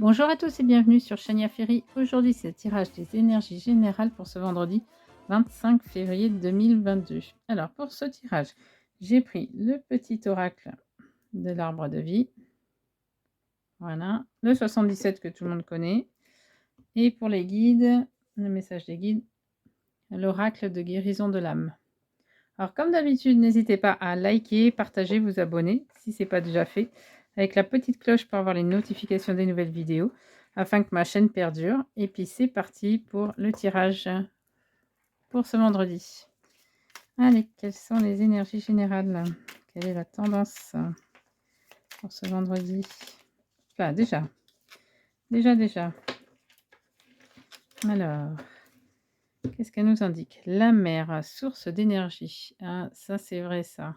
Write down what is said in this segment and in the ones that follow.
Bonjour à tous et bienvenue sur Chania Ferry. Aujourd'hui, c'est le tirage des énergies générales pour ce vendredi 25 février 2022. Alors, pour ce tirage, j'ai pris le petit oracle de l'arbre de vie. Voilà, le 77 que tout le monde connaît. Et pour les guides, le message des guides, l'oracle de guérison de l'âme. Alors, comme d'habitude, n'hésitez pas à liker, partager, vous abonner si ce n'est pas déjà fait, avec la petite cloche pour avoir les notifications des nouvelles vidéos, afin que ma chaîne perdure. Et puis, c'est parti pour le tirage pour ce vendredi. Allez, quelles sont les énergies générales? Quelle est la tendance pour ce vendredi? Enfin, déjà. Alors, qu'est-ce qu'elle nous indique? La mer, source d'énergie. Ah, ça, c'est vrai, ça.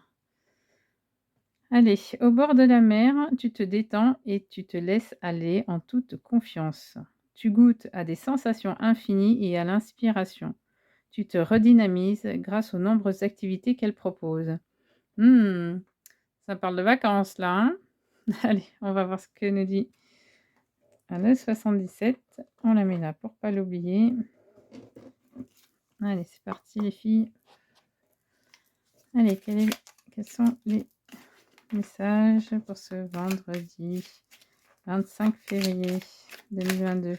Allez, au bord de la mer, tu te détends et tu te laisses aller en toute confiance. Tu goûtes à des sensations infinies et à l'inspiration. Tu te redynamises grâce aux nombreuses activités qu'elle propose. Hmm, ça parle de vacances là, hein? Allez, on va voir ce que nous dit. Le 77, on la met là pour pas l'oublier. Allez, c'est parti les filles. Allez, quels sont les messages pour ce vendredi 25 février 2022?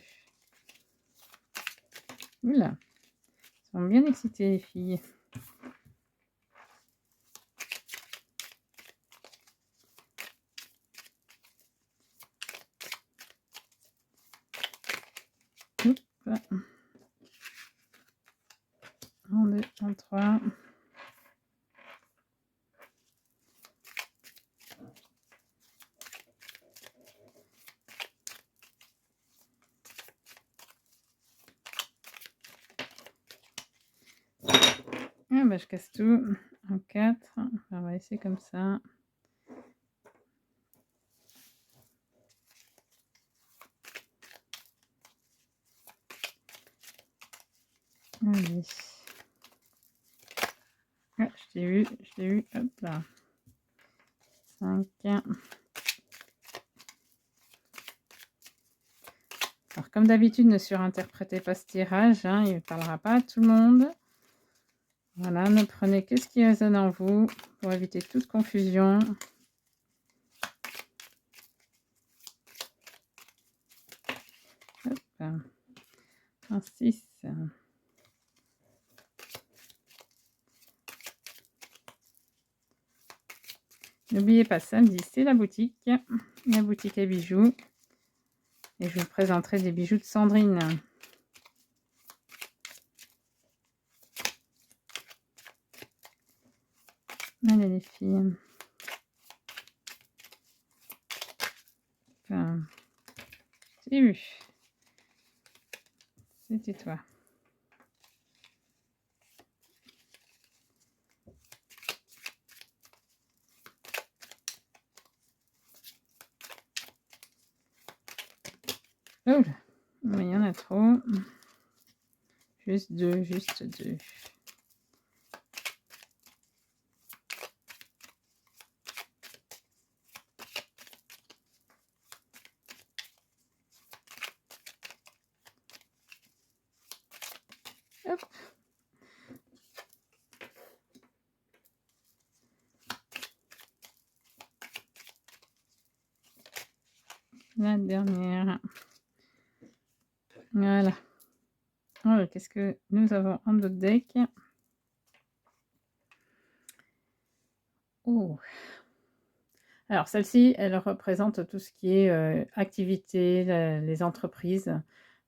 Oula, ils sont bien excités les filles. Hop. 1, 2, 1, 3. Ah bah je casse tout. En 4. On va laisser comme ça. Allez. Ah, je l'ai eu, hop là. 5. Alors, comme d'habitude, ne surinterprétez pas ce tirage, hein, il ne parlera pas à tout le monde. Voilà, ne prenez que ce qui résonne en vous pour éviter toute confusion. Hop. Un 6. N'oubliez pas, samedi, c'est la boutique à bijoux. Et je vous présenterai des bijoux de Sandrine. Allez les filles. Enfin, j'ai eu. C'était toi. Oh, mais il y en a trop. Juste deux. Hop. La dernière. Voilà. Alors, qu'est-ce que nous avons en notre deck? Oh. Alors, celle-ci, elle représente tout ce qui est activité, les entreprises,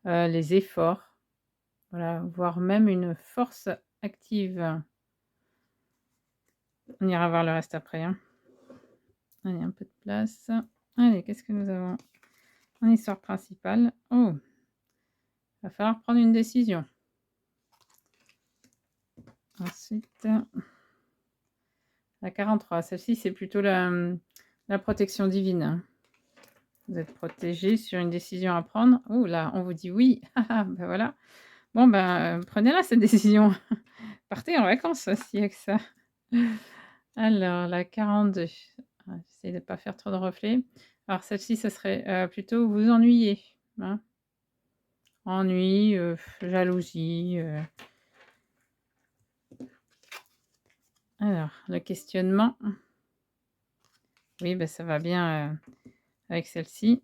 les efforts, voilà, voire même une force active. On ira voir le reste après, hein. Allez, un peu de place. Allez, qu'est-ce que nous avons en histoire principale? Oh, va falloir prendre une décision. Ensuite, la 43. Celle-ci, c'est plutôt la protection divine, hein. Vous êtes protégé sur une décision à prendre. Oh là, on vous dit oui. Ah, ben voilà. Bon, ben, prenez-la cette décision. Partez en vacances, s'il y a que ça. Alors, la 42. J'essaie de ne pas faire trop de reflets. Alors celle-ci, ça serait, plutôt vous ennuyer, hein. Ennui, jalousie, alors le questionnement, oui, bah, ça va bien, avec celle-ci.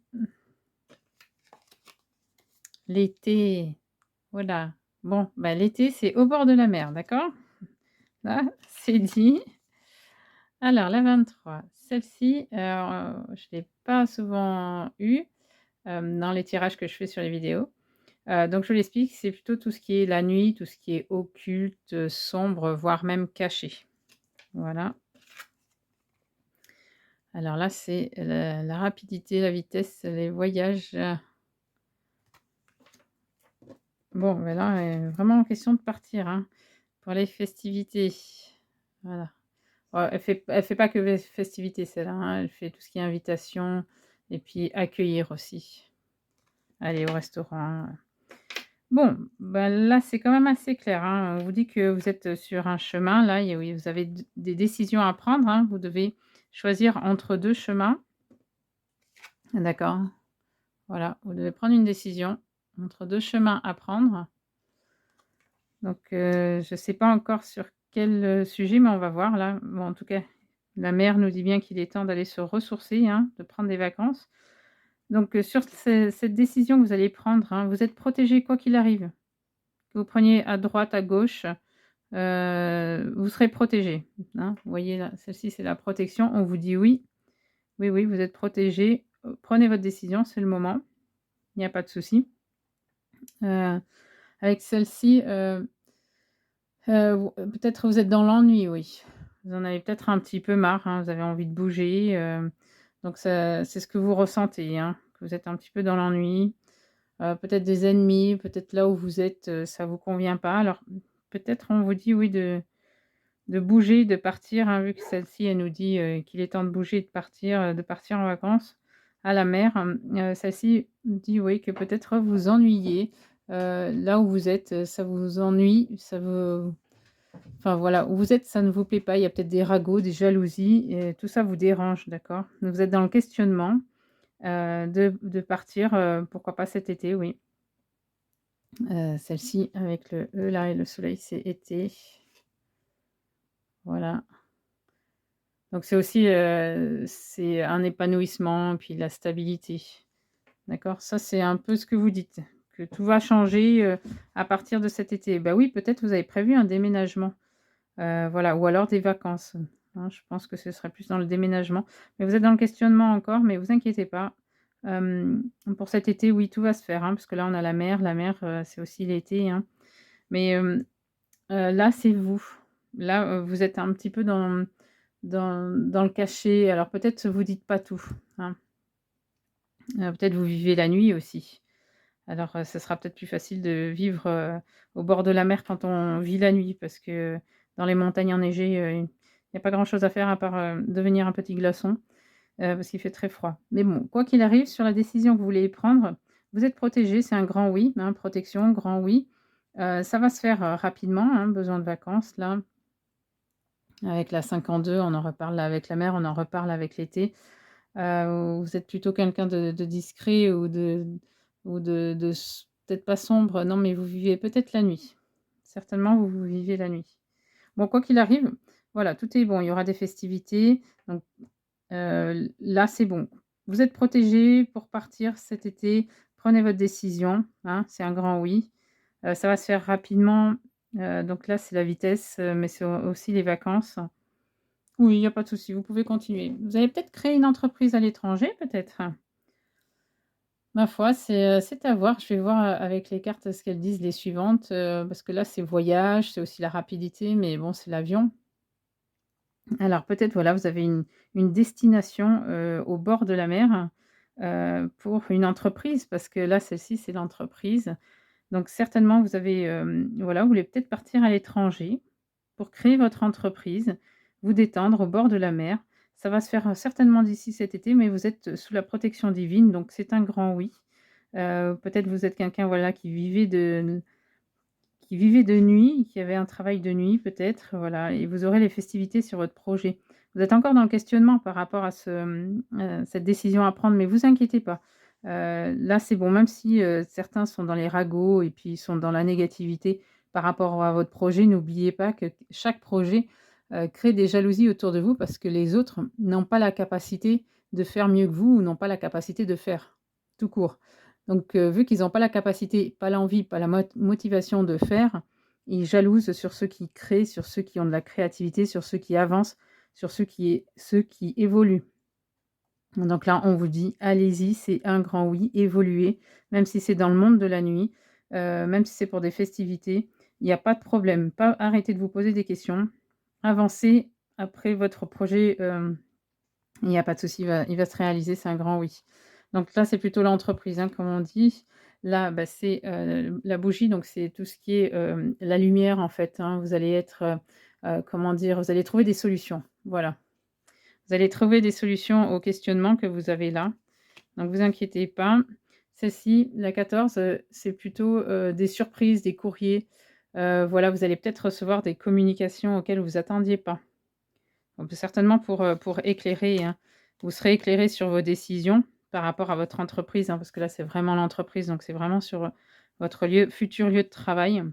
L'été, voilà. Bon, bah, l'été, c'est au bord de la mer, d'accord? Là, c'est dit. Alors la 23, celle-ci, je l'ai pas souvent eue, dans les tirages que je fais sur les vidéos. Donc je l'explique, c'est plutôt tout ce qui est la nuit, tout ce qui est occulte, sombre, voire même caché. Voilà. Alors là, c'est la rapidité, la vitesse, les voyages, bon, ben là, vraiment question de partir, hein, pour les festivités. Voilà. Elle fait pas que les festivités celle-là, hein, elle fait tout ce qui est invitation et puis accueillir aussi. Aller au restaurant. Bon, ben là, c'est quand même assez clair, hein. On vous dit que vous êtes sur un chemin là, et oui, vous avez des décisions à prendre, hein. Vous devez choisir entre 2 chemins. D'accord? Voilà, vous devez prendre une décision entre 2 chemins à prendre. Donc, je ne sais pas encore sur quel, sujet, mais on va voir là. Bon, en tout cas, la mère nous dit bien qu'il est temps d'aller se ressourcer, hein, de prendre des vacances. Donc, sur cette décision que vous allez prendre, hein, vous êtes protégé quoi qu'il arrive. Que vous preniez à droite, à gauche, vous serez protégé, hein. Vous voyez là, celle-ci, c'est la protection. On vous dit: «Oui, oui, oui, vous êtes protégé, prenez votre décision, c'est le moment, il n'y a pas de souci». Heu, avec celle-ci, peut-être vous êtes dans l'ennui, oui. Vous en avez peut-être un petit peu marre, hein, vous avez envie de bouger, donc ça c'est ce que vous ressentez, hein, que vous êtes un petit peu dans l'ennui, peut-être des ennemis, peut-être là où vous êtes, ça vous convient pas. Alors peut-être on vous dit, oui, de bouger, de partir, hein, vu que celle-ci, elle nous dit, qu'il est temps de bouger, de partir en vacances à la mer. Celle-ci dit, oui, que peut-être vous ennuyez, là où vous êtes, ça vous ennuie, ça vous enfin voilà, où vous êtes, ça ne vous plaît pas. Il y a peut-être des ragots, des jalousies et tout ça vous dérange, d'accord? Vous êtes dans le questionnement, de partir, pourquoi pas cet été, oui. Celle-ci avec le E là et le soleil, c'est été. Voilà. Donc c'est aussi, c'est un épanouissement, puis la stabilité. D'accord? Ça, c'est un peu ce que vous dites, que tout va changer, à partir de cet été. Bah oui, peut-être vous avez prévu un déménagement, voilà, ou alors des vacances, hein. Je pense que ce serait plus dans le déménagement. Mais vous êtes dans le questionnement encore, mais vous inquiétez pas. Pour cet été, oui, tout va se faire, hein, parce que là, on a la mer, c'est aussi l'été, hein. Mais, là, c'est vous. Là, vous êtes un petit peu dans le cachet. Alors peut-être vous dites pas tout, hein. Peut-être vous vivez la nuit aussi. Alors, ça sera peut-être plus facile de vivre, au bord de la mer quand on vit la nuit parce que dans les montagnes enneigées, il y a pas grand-chose à faire à part, devenir un petit glaçon, parce qu'il fait très froid. Mais bon, quoi qu'il arrive, sur la décision que vous voulez prendre, vous êtes protégé, c'est un grand oui, hein, protection, grand oui. Ça va se faire, rapidement, hein, besoin de vacances là. Avec la 52, on en reparle avec la mer, on en reparle avec l'été. Vous êtes plutôt quelqu'un de discret ou de peut-être pas sombre, non, mais vous vivez peut-être la nuit. Certainement, vous vivez la nuit. Bon, quoi qu'il arrive, voilà, tout est bon. Il y aura des festivités, donc là, c'est bon. Vous êtes protégé pour partir cet été. Prenez votre décision, hein, c'est un grand oui. Ça va se faire rapidement, donc là, c'est la vitesse, mais c'est aussi les vacances. Oui, il y a pas de souci, vous pouvez continuer. Vous avez peut-être créé une entreprise à l'étranger, peut-être? Ma foi, c'est à voir. Je vais voir, avec les cartes ce qu'elles disent les suivantes, parce que là, c'est voyage, c'est aussi la rapidité, mais bon, c'est l'avion. Alors peut-être, voilà, vous avez une destination, au bord de la mer, pour une entreprise, parce que là, celle-ci, c'est l'entreprise. Donc certainement, vous avez, voilà, vous voulez peut-être partir à l'étranger pour créer votre entreprise, vous détendre au bord de la mer. Ça va se faire, certainement d'ici cet été, mais vous êtes sous la protection divine, donc c'est un grand oui. Peut-être vous êtes quelqu'un, voilà, qui vivait de nuit, qui avait un travail de nuit peut-être, voilà, et vous aurez les festivités sur votre projet. Vous êtes encore dans le questionnement par rapport à cette décision à prendre, mais vous inquiétez pas. Là, c'est bon, même si, certains sont dans les ragots et puis ils sont dans la négativité par rapport à votre projet, n'oubliez pas que chaque projet, crée des jalousies autour de vous parce que les autres n'ont pas la capacité de faire mieux que vous ou n'ont pas la capacité de faire, tout court. Donc, vu qu'ils n'ont pas la capacité, pas l'envie, pas la motivation de faire, ils jalousent sur ceux qui créent, sur ceux qui ont de la créativité, sur ceux qui avancent, sur ceux qui évoluent. Donc là, on vous dit: «Allez-y, c'est un grand oui, évoluez», même si c'est dans le monde de la nuit, même si c'est pour des festivités, il y a pas de problème. Pas arrêtez de vous poser des questions, avancez après votre projet, il n'y a pas de souci, il va se réaliser, c'est un grand oui. Donc là, c'est plutôt l'entreprise, hein, comme on dit. Là, bah, c'est, la bougie, donc c'est tout ce qui est, la lumière, en fait, hein. Vous allez être, comment dire? Vous allez trouver des solutions, voilà. Vous allez trouver des solutions aux questionnements que vous avez là, donc vous inquiétez pas. Celle-ci, la 14, c'est plutôt, des surprises, des courriers, voilà, vous allez peut-être recevoir des communications auxquelles vous attendiez pas. Donc certainement pour éclairer, hein. Vous serez éclairé sur vos décisions par rapport à votre entreprise, hein, parce que là, c'est vraiment l'entreprise, donc c'est vraiment sur, votre futur lieu de travail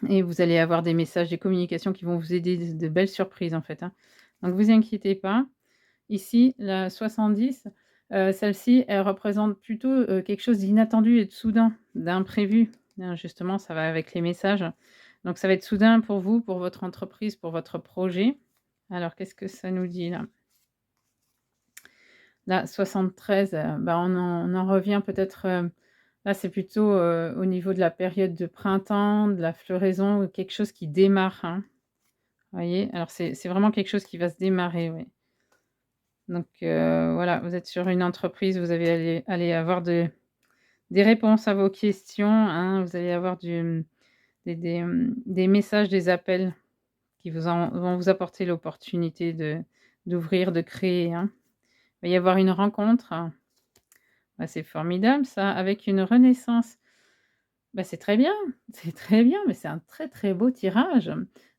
et vous allez avoir des messages, des communications qui vont vous aider, de belles surprises, en fait, hein. Donc vous inquiétez pas. Ici, la 70, celle-ci, elle représente plutôt, quelque chose d'inattendu et de soudain, d'imprévu. Hein, justement, ça va avec les messages. Donc ça va être soudain pour vous, pour votre entreprise, pour votre projet. Alors qu'est-ce que ça nous dit là? Là, 73, bah, on en revient peut-être, là, c'est plutôt, au niveau de la période de printemps, de la floraison, ou quelque chose qui démarre, hein. Vous voyez? Alors c'est vraiment quelque chose qui va se démarrer, oui. Donc voilà, vous êtes sur une entreprise, vous allez avoir des réponses à vos questions, hein. Vous allez avoir des messages, des appels qui vont vous apporter l'opportunité d'ouvrir, de créer, hein. Il va y avoir une rencontre, bah, c'est formidable ça, avec une renaissance. Bah, c'est très bien, c'est très bien, mais c'est un très, très beau tirage.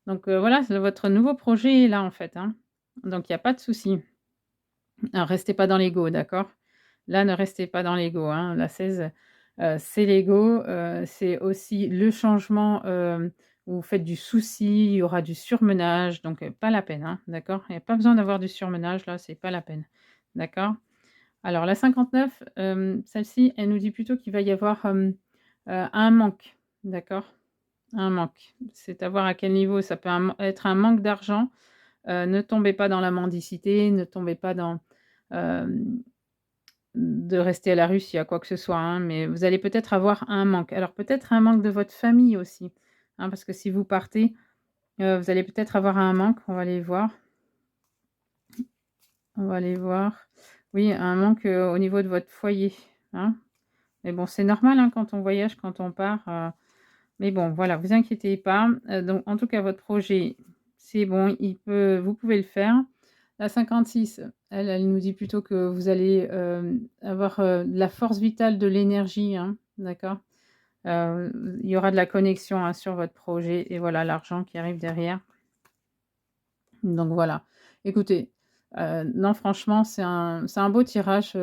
Donc voilà, c'est votre nouveau projet est là, en fait, hein. Donc il y a pas de souci. Alors restez pas dans l'ego, d'accord? Là, ne restez pas dans l'ego, hein. La 16, c'est l'ego, c'est aussi le changement, où vous faites du souci, il y aura du surmenage, donc pas la peine, hein, d'accord? Il y a pas besoin d'avoir du surmenage là, c'est pas la peine, d'accord? Alors la 59, celle-ci, elle nous dit plutôt qu'il va y avoir, un manque, d'accord? Un manque. C'est à voir à quel niveau, ça peut être un manque d'argent, ne tombez pas dans la mendicité, ne tombez pas dans, hem de rester à la rue s'il y a quoi que ce soit, hein, mais vous allez peut-être avoir un manque. Alors peut-être un manque de votre famille aussi, hein, parce que si vous partez, vous allez peut-être avoir un manque. On va aller voir, on va aller voir. Oui, un manque, au niveau de votre foyer, hein. Mais bon, c'est normal, hein, quand on voyage, quand on part, mais bon, voilà, vous inquiétez pas. Donc en tout cas, votre projet, c'est bon, vous pouvez le faire. La 56, elle nous dit plutôt que vous allez, avoir, de la force vitale, de l'énergie, hein, d'accord? Il y aura de la connexion, hein, sur votre projet et voilà l'argent qui arrive derrière. Donc voilà. Écoutez, non franchement c'est un beau tirage,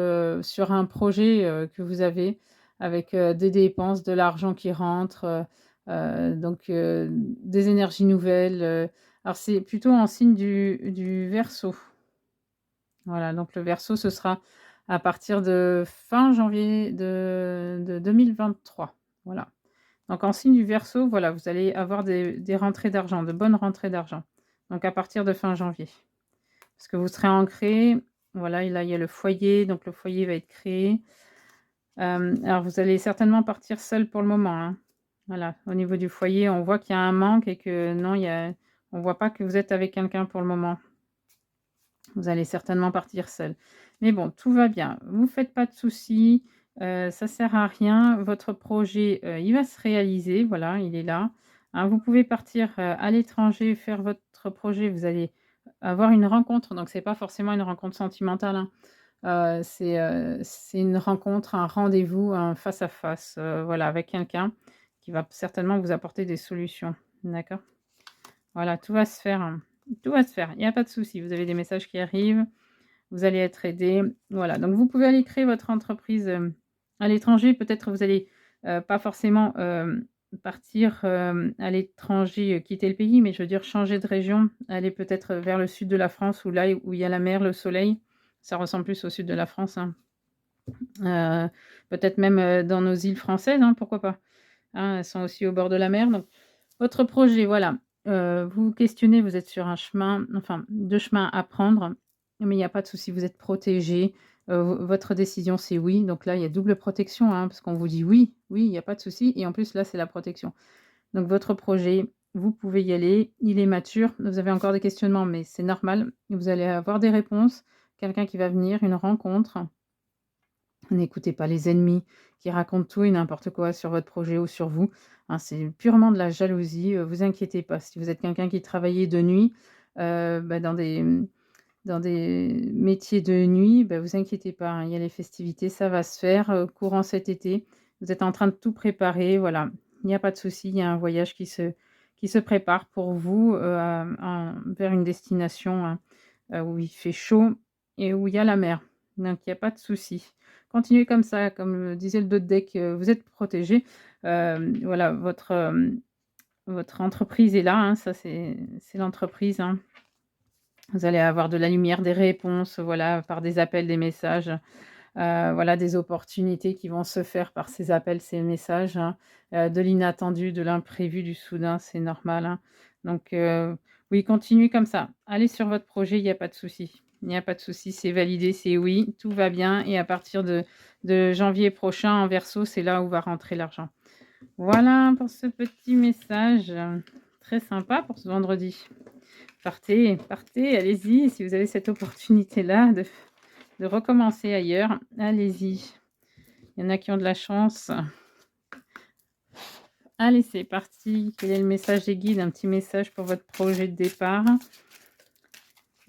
sur un projet, que vous avez avec, des dépenses, de l'argent qui rentre, donc des énergies nouvelles, alors c'est plutôt en signe du Verseau. Voilà, donc le Verseau ce sera à partir de fin janvier de 2023. Voilà. Donc en signe du Verseau, voilà, vous allez avoir des rentrées d'argent, de bonnes rentrées d'argent. Donc à partir de fin janvier. Parce que vous serez ancré, voilà, et là il y a le foyer, donc le foyer va être créé. Alors vous allez certainement partir seul pour le moment, hein. Voilà, au niveau du foyer, on voit qu'il y a un manque et que non, on voit pas que vous êtes avec quelqu'un pour le moment. Vous allez certainement partir seul. Mais bon, tout va bien. Vous faites pas de soucis, ça sert à rien. Votre projet, il va se réaliser, voilà, il est là. Hein, vous pouvez partir, à l'étranger, faire votre projet. Vous allez avoir une rencontre, donc c'est pas forcément une rencontre sentimentale, hein. C'est une rencontre, un rendez-vous, un face à face, voilà, avec quelqu'un qui va certainement vous apporter des solutions. D'accord? Voilà, tout va se faire, hein. Tout va se faire, il y a pas de souci. Vous avez des messages qui arrivent, vous allez être aidés. Voilà, donc vous pouvez aller créer votre entreprise, à l'étranger. Peut-être vous allez, pas forcément, partir, à l'étranger, quitter le pays, mais je veux dire changer de région, aller peut-être, vers le sud de la France où il y a la mer, le soleil. Ça ressemble plus au sud de la France, hein. Heu, Peut-être même, dans nos îles françaises, hein, pourquoi pas? Hein, elles sont aussi au bord de la mer, donc votre projet, voilà, vous vous questionnez, vous êtes sur un chemin, enfin 2 chemins à prendre, mais il y a pas de souci, vous êtes protégés, votre décision, c'est oui, donc là, il y a double protection, hein, parce qu'on vous dit: «Oui, oui, il y a pas de souci» et en plus, là, c'est la protection. Donc votre projet, vous pouvez y aller, il est mature, vous avez encore des questionnements, mais c'est normal, vous allez avoir des réponses, quelqu'un qui va venir, une rencontre. N'écoutez pas les ennemis qui racontent tout et n'importe quoi sur votre projet ou sur vous, hein. C'est purement de la jalousie, vous inquiétez pas. Si vous êtes quelqu'un qui travaillait de nuit, dans des métiers de nuit, vous inquiétez pas, hein, il y a les festivités, ça va se faire, courant cet été. Vous êtes en train de tout préparer, voilà. Il n'y a pas de souci, il y a un voyage qui se prépare pour vous, vers une destination, hein, où il fait chaud et où il y a la mer. Donc il y a pas de souci. Continuez comme ça, comme le disait le dos de deck, vous êtes protégés. Voilà, votre entreprise est là, hein, ça c'est l'entreprise, hein. Vous allez avoir de la lumière, des réponses, voilà, par des appels, des messages, voilà, des opportunités qui vont se faire par ces appels, ces messages, hein, de l'inattendu, de l'imprévu, du soudain, c'est normal, hein. Donc oui, continuez comme ça. Allez sur votre projet, il y a pas de souci. Il n'y a pas de souci, c'est validé, c'est oui, tout va bien et à partir de janvier prochain en Verseau, c'est là où va rentrer l'argent. Voilà pour ce petit message, très sympa pour ce vendredi. Partez, partez, allez-y, si vous avez cette opportunité-là de recommencer ailleurs, allez-y. Il y en a qui ont de la chance. Allez, c'est parti. Quel est le message des guides? Un petit message pour votre projet de départ.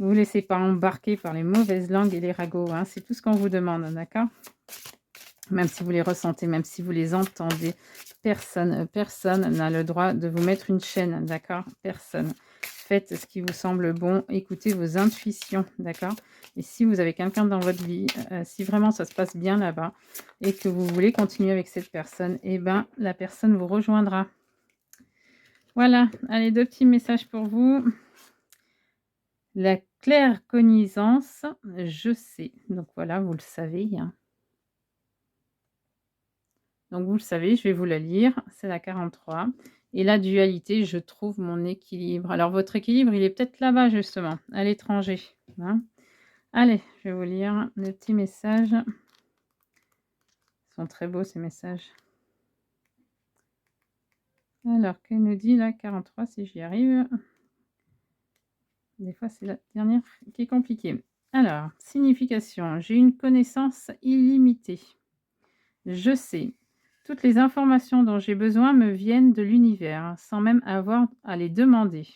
Ne vous laissez pas embarquer par les mauvaises langues et les ragots, hein, c'est tout ce qu'on vous demande, d'accord? Même si vous les ressentez, même si vous les entendez, personne n'a le droit de vous mettre une chaîne, d'accord? Personne. Faites ce qui vous semble bon, écoutez vos intuitions, d'accord? Et si vous avez quelqu'un dans votre vie, si vraiment ça se passe bien là-bas et que vous voulez continuer avec cette personne, eh ben, la personne vous rejoindra. Voilà, allez, 2 petits messages pour vous. La claircognizance, je sais. Donc voilà, vous le savez, hein. Donc vous le savez, je vais vous la lire, c'est la 43 et la dualité, je trouve mon équilibre. Alors votre équilibre, il est peut-être là-bas justement, à l'étranger, hein. Allez, je vais vous lire les petits messages. Ils sont très beaux ces messages. Alors, que nous dit la 43 si j'y arrive? Des fois, c'est la dernière qui est compliquée. Alors, signification: j'ai une connaissance illimitée. Je sais. Toutes les informations dont j'ai besoin me viennent de l'univers, sans même avoir à les demander.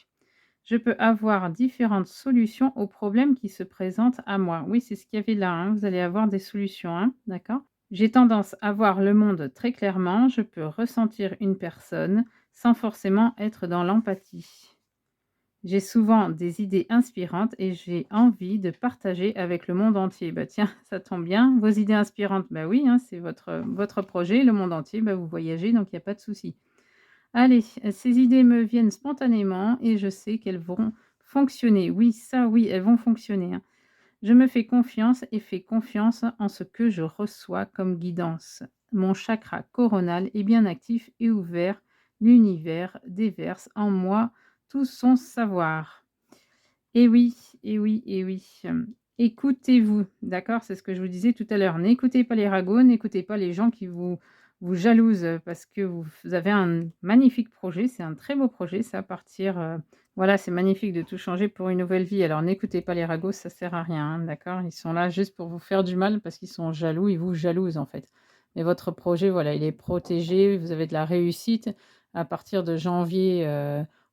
Je peux avoir différentes solutions aux problèmes qui se présentent à moi. Oui, c'est ce qu'il y avait là, hein, vous allez avoir des solutions, hein, d'accord? J'ai tendance à voir le monde très clairement, je peux ressentir une personne sans forcément être dans l'empathie. J'ai souvent des idées inspirantes et j'ai envie de partager avec le monde entier. Bah tiens, ça tombe bien, vos idées inspirantes, bah oui, hein, c'est votre projet, le monde entier, bah vous voyagez, donc il y a pas de souci. Allez, ces idées me viennent spontanément et je sais qu'elles vont fonctionner. Oui, ça oui, elles vont fonctionner, hein. Je me fais confiance et fais confiance en ce que je reçois comme guidance. Mon chakra coronal est bien actif et ouvert. L'univers déverse en moi tout son savoir. Et oui, et oui, et oui. Écoutez-vous, d'accord? C'est ce que je vous disais tout à l'heure. N'écoutez pas les ragots, n'écoutez pas les gens qui vous jalousent, parce que vous avez un magnifique projet. C'est un très beau projet, ça, partir, voilà, c'est magnifique de tout changer pour une nouvelle vie. Alors n'écoutez pas les ragots, ça sert à rien, hein, d'accord? Ils sont là juste pour vous faire du mal parce qu'ils sont jaloux, ils vous jalousent, en fait. Mais votre projet, voilà, il est protégé, vous avez de la réussite à partir de janvier,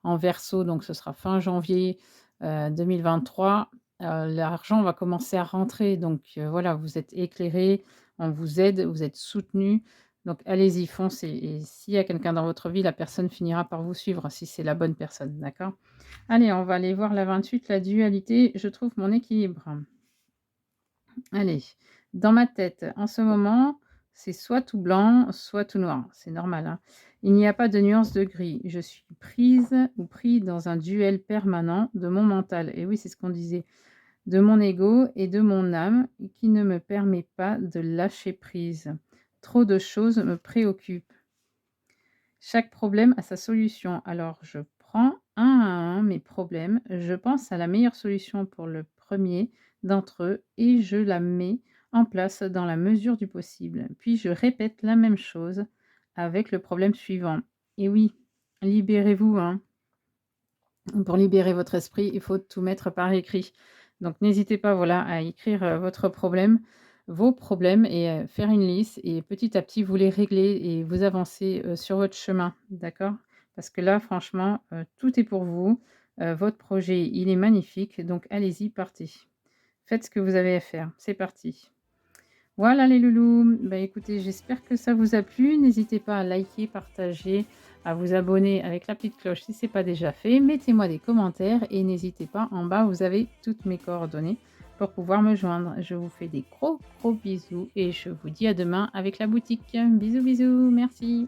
en Verseau, donc ce sera fin janvier 2023, l'argent va commencer à rentrer donc voilà, vous êtes éclairés, on vous aide, vous êtes soutenus, Donc allez-y, foncez et s'il y a quelqu'un dans votre vie, la personne finira par vous suivre si c'est la bonne personne, d'accord? Allez, on va aller voir la 28, la dualité, je trouve mon équilibre. Allez, dans ma tête, en ce moment, c'est soit tout blanc, soit tout noir. C'est normal, hein. Il n'y a pas de nuance de gris. Je suis prise ou pris dans un duel permanent de mon mental. Et oui, c'est ce qu'on disait, de mon ego et de mon âme qui ne me permet pas de lâcher prise. Trop de choses me préoccupent. Chaque problème a sa solution. Alors je prends un à un mes problèmes, je pense à la meilleure solution pour le premier d'entre eux et je la mets en place dans la mesure du possible. Puis je répète la même chose avec le problème suivant. Et oui, libérez-vous, hein. Pour libérer votre esprit, il faut tout mettre par écrit. Donc n'hésitez pas, voilà, à écrire, votre problème, vos problèmes et faire une liste et petit à petit vous les réglez et vous avancez, sur votre chemin, d'accord? Parce que là franchement, tout est pour vous, votre projet, il est magnifique, donc allez-y, partez. Faites ce que vous avez à faire. C'est parti. Voilà les loulous, bah, écoutez, j'espère que ça vous a plu. N'hésitez pas à liker, partager, à vous abonner avec la petite cloche si ce n'est pas déjà fait. Mettez-moi des commentaires et n'hésitez pas, en bas, vous avez toutes mes coordonnées pour pouvoir me joindre. Je vous fais des gros, gros bisous et je vous dis à demain avec la boutique. Bisous, bisous, merci.